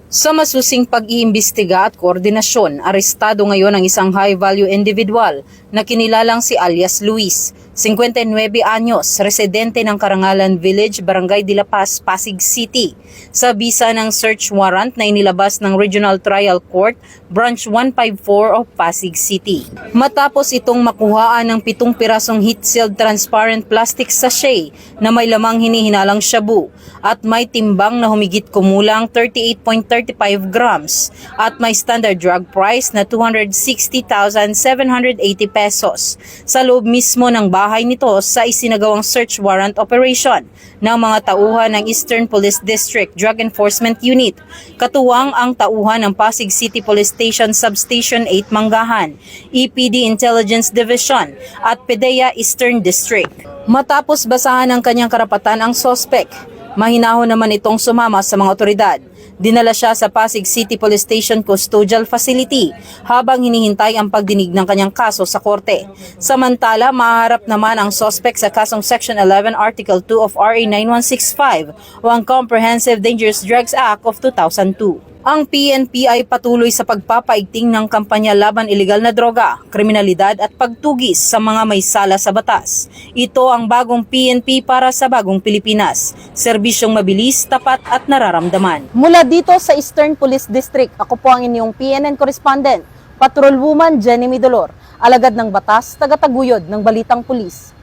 Sa masusing pag-iimbestiga at koordinasyon, arestado ngayon ang isang high-value individual na kinilalang si alias Luis, 59 anyos, residente ng Karangalan Village, Barangay de la Paz, Pasig City, sa bisa ng search warrant na inilabas ng Regional Trial Court, Branch 154 of Pasig City. Matapos itong makuhaan ng 7 pirasong heat-sealed transparent plastic sachet na may lamang hinihinalang shabu at may timbang na humigit kumulang 38.35 grams at may standard drug price na 260,780 pesos sa loob mismo ng bahay nito sa isinagawang search warrant operation ng mga tauhan ng Eastern Police District Drug Enforcement Unit, katuwang ang tauhan ng Pasig City Police Station Substation 8 Manggahan, EPD Intelligence Division at PDEA Eastern District. Matapos basahan ng kanyang karapatan ang sospek, mahinahon naman itong sumama sa mga otoridad. Dinala siya sa Pasig City Police Station Custodial Facility habang hinihintay ang pagdinig ng kanyang kaso sa korte. Samantala, maharap naman ang suspect sa kasong Section 11 Article 2 of RA 9165 o ang Comprehensive Dangerous Drugs Act of 2002. Ang PNP ay patuloy sa pagpapaigting ng kampanya laban ilegal na droga, kriminalidad at pagtugis sa mga may sala sa batas. Ito ang bagong PNP para sa bagong Pilipinas. Serbisyong mabilis, tapat at nararamdaman. Mula dito sa Eastern Police District, ako po ang inyong PNN correspondent, Patrolwoman Jenny Midolor, alagad ng batas, tagataguyod ng Balitang Pulis.